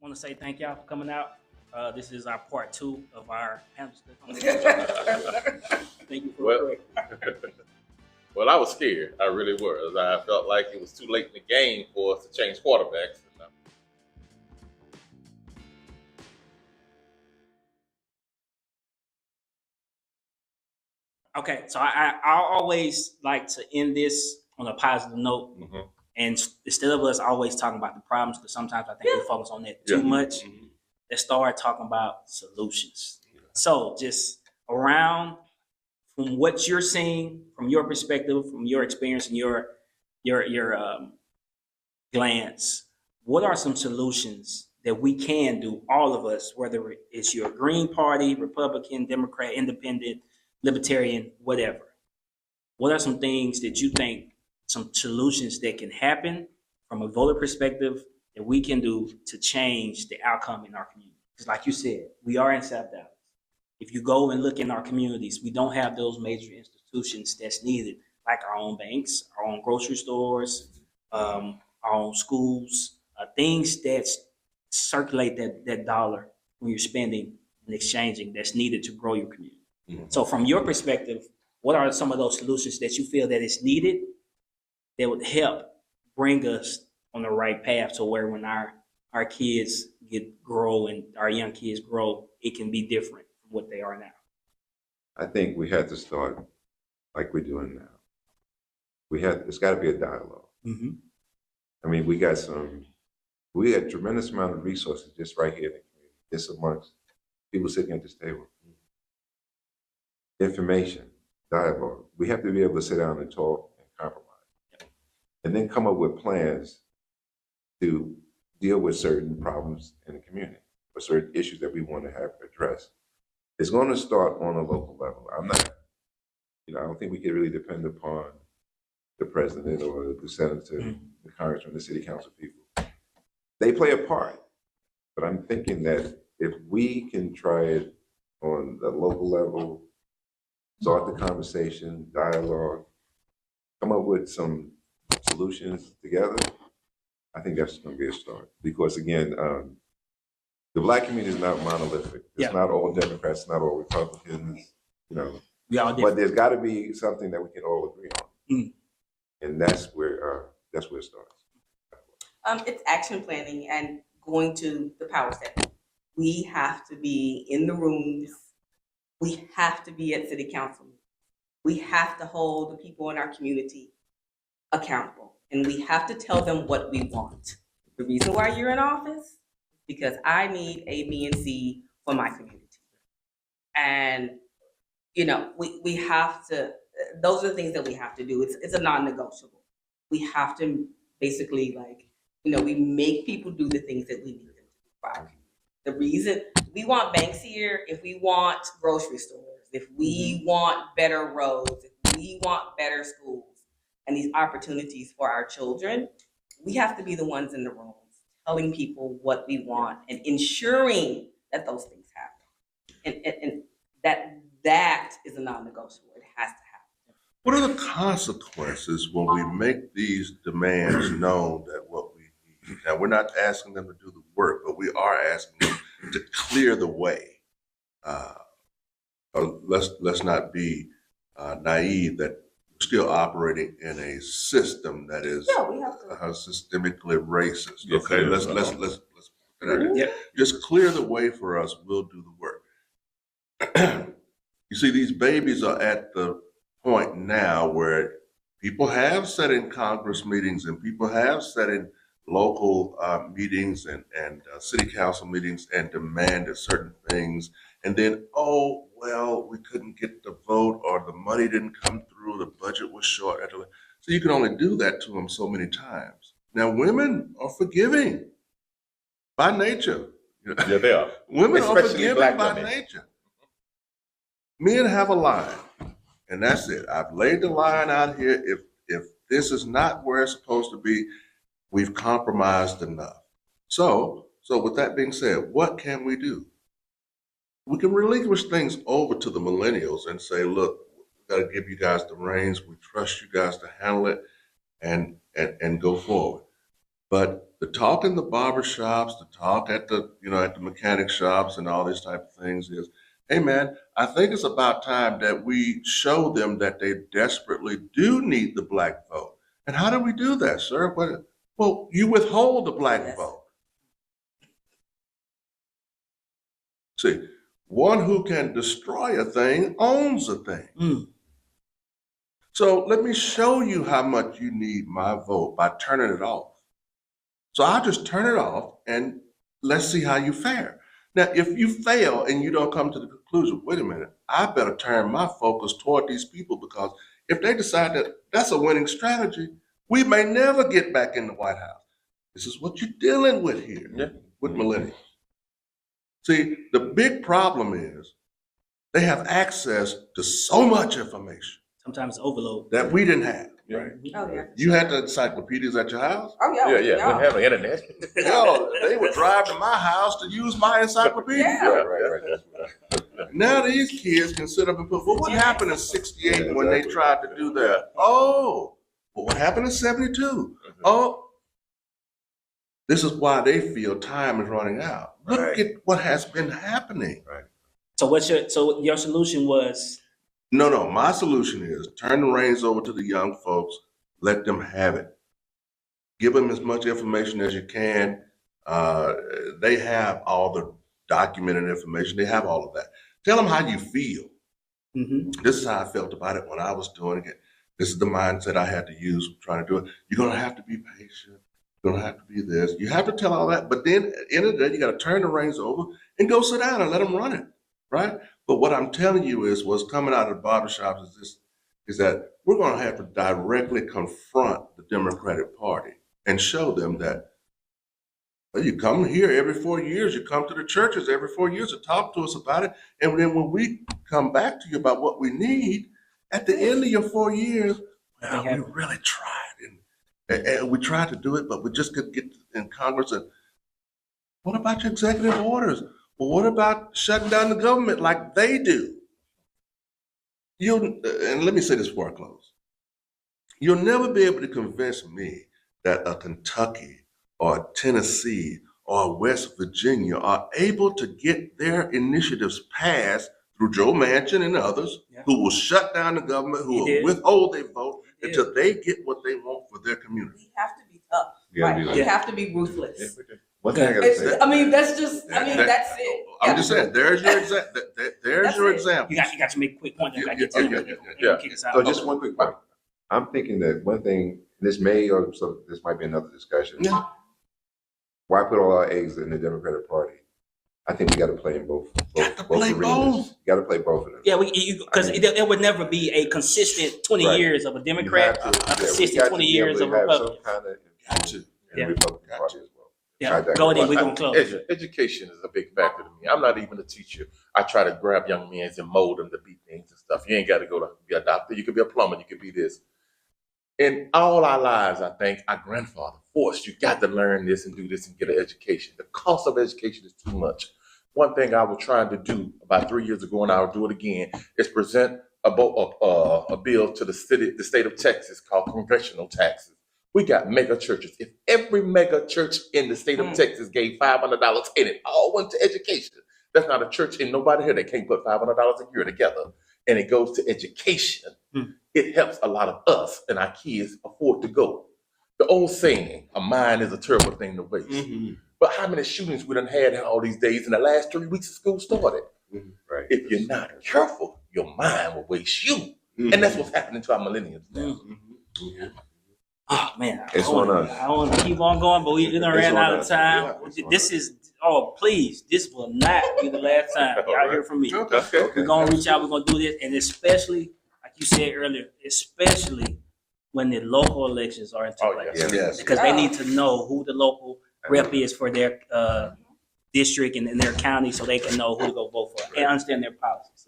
want to say thank y'all for coming out. This is our part two of our panel discussion. Thank you for Well, well, I was scared. I really was. I felt like it was too late in the game for us to change quarterbacks. Okay, so I always like to end this on a positive note, and instead of us always talking about the problems, because sometimes I think we focus on that too much. Let's start talking about solutions. So just around from what you're seeing, from your perspective, from your experience and your glance, what are some solutions that we can do, all of us, whether it's your Green Party, Republican, Democrat, Independent, Libertarian, whatever? What are some things that you think, some solutions that can happen from a voter perspective that we can do to change the outcome in our community? Because like you said, we are in South Dallas. If you go and look in our communities, we don't have those major institutions that's needed, like our own banks, our own grocery stores, our own schools, things that circulate that dollar when you're spending and exchanging that's needed to grow your community. So from your perspective, what are some of those solutions that you feel that is needed that would help bring us on the right path to where when our kids grow and our young kids grow, it can be different from what they are now? I think we had to start like we're doing now. It's got to be a dialogue. I mean, we got a tremendous amount of resources just right here in the community, just amongst people sitting at this table. Information, dialogue. We have to be able to sit down and talk and compromise, and then come up with plans to deal with certain problems in the community or certain issues that we want to have addressed. It's going to start on a local level. I don't think we can really depend upon the president or the senator, the congressman, the city council people. They play a part, but I'm thinking that if we can try it on the local level, start the conversation, dialogue, come up with some solutions together, I think that's going to be a start. Because again, the Black community is not monolithic. It's not all Democrats, not all Republicans, but there's got to be something that we can all agree on. And that's where it starts. It's action planning and going to the power center. We have to be in the rooms. We have to be at city council. We have to hold the people in our community accountable. And we have to tell them what we want. The reason why you're in office, because I need A, B, and C for my community. And, we have to, those are the things that we have to do. It's a non-negotiable. We have to basically we make people do the things that we need them to do for our community. The reason we want banks here, if we want grocery stores, if we want better roads, if we want better schools and these opportunities for our children, we have to be the ones in the rooms telling people what we want and ensuring that those things happen. And that is a non-negotiable. It has to happen. What are the consequences when we make these demands known that what we need? Now, we're not asking them to do the work, but we are asking them to clear the way. Let's not be naive that we're still operating in a system that is systemically racist. Yes, okay, let's just clear the way for us. We'll do the work. You see, these babies are at the point now where people have sat in Congress meetings and people have sat in local meetings and city council meetings and demanded certain things. And then, we couldn't get the vote or the money didn't come through, the budget was short. So you can only do that to them so many times. Now, women are forgiving by nature. Yeah, they are. Women are Especially forgiving Black by women. nature. Men have a line, and that's it. I've laid the line out here. If this is not where it's supposed to be, we've compromised enough. So with that being said, what can we do? We can relinquish things over to the millennials and say, look, we got to give you guys the reins. We trust you guys to handle it and go forward. But the talk in the barber shops, the talk at the, at the mechanic shops and all these type of things is, hey man, I think it's about time that we show them that they desperately do need the black vote. And how do we do that, sir? Well, you withhold the black Yes. vote. See, one who can destroy a thing owns a thing. Mm. So let me show you how much you need my vote by turning it off. So I'll just turn it off and let's see how you fare. Now, if you fail and you don't come to the conclusion, wait a minute, I better turn my focus toward these people, because if they decide that that's a winning strategy, we may never get back in the White House. This is what you're dealing with here with millennials. See, the big problem is they have access to so much information Sometimes overload. that we didn't have. Right. Oh, yeah. You had the encyclopedias at your house? Oh, yeah. Yeah. We have the internet. Hell, they would drive to my house to use my encyclopedia. Yeah. Right. That's right. Now these kids can sit up and put, well, what happened in 68 Yeah, when they exactly. tried to do that? Oh, well, what happened in 72? Oh, this is why they feel time is running out. Look Right. at what has been happening. So your solution was No, my solution is turn the reins over to the young folks, let them have it. Give them as much information as you can. They have all the documented information. They have all of that. Tell them how you feel. mhm. This is how I felt about it when I was doing it. This is the mindset I had to use trying to do it. You're going to have to be patient. You're going to have to be this. You have to tell all that. But then at the end of the day, you got to turn the reins over and go sit down and let them run it. Right? But what I'm telling you is what's coming out of the barbershops is that we're going to have to directly confront the Democratic Party and show them that, well, you come here every 4 years, you come to the churches every 4 years to talk to us about it. And then when we come back to you about what we need, at the end of your 4 years, well, we really tried. And we tried to do it, but we just couldn't get in Congress. And what about your executive orders? Well, what about shutting down the government like they do? And let me say this before I close. You'll never be able to convince me that a Kentucky or a Tennessee or a West Virginia are able to get their initiatives passed through Joe Manchin and others Yeah. who will shut down the government, who He will did. withhold their vote He did. until they get what they want for their community. We have to be tough. You gotta Right. be We like- have to be ruthless. One thing I gotta It's, say, I mean, that's it. I'm Yeah. just saying, there's your example. There's That's your it. example. You got to make a quick point. Then Yeah, I get yeah, to yeah, yeah. kick us out. so just one quick point. I'm thinking that one thing, this may, or so this might be another discussion. Yeah. Why put all our eggs in the Democratic Party? I think we got to play in both play arenas. both. You got to play both of them. Yeah, because there would never be a consistent 20 Right. years of a You Democrat, have to- a yeah, we consistent got to 20 be years able of to have some Republican. kind of Got to. in Yeah. the Republican Got Party to. as well. Yeah, Right, go ahead. We're Well, going to close. Education is a big factor to me. I'm not even a teacher. I try to grab young men and mold them to be things and stuff. You ain't got to go to be a doctor. You could be a plumber. You could be this. In all our lives, I think our grandfather forced you got to learn this and do this and get an education. The cost of education is too much. One thing I was trying to do about 3 years ago, and I'll do it again, is present a bill to the state of Texas called congressional taxes. We got mega churches. If every mega church in the state of Texas gave $500 and it all went to education, that's not a church and nobody here that can't put $500 a year together, and it goes to education. It helps a lot of us and our kids afford to go. The old saying, a mind is a terrible thing to waste. But how many shootings we done had in all these days in the last 3 weeks of school started? Right. If you're not careful, your mind will waste you. And that's what's happening to our millennials now. Oh, man. It's I wanna- on us. I want to keep on going, but we done It's ran on out of us. time. Yeah, it's on This us. is, please, this will not be the last time. Y'all hear from me. Okay. We're going to reach out. We're going to do this. And especially, like you said earlier, especially when the local elections are into Oh, place. yes. Yes. Because they need to know who the local rep is for their district and in their county so they can know who to go vote for and understand their policies.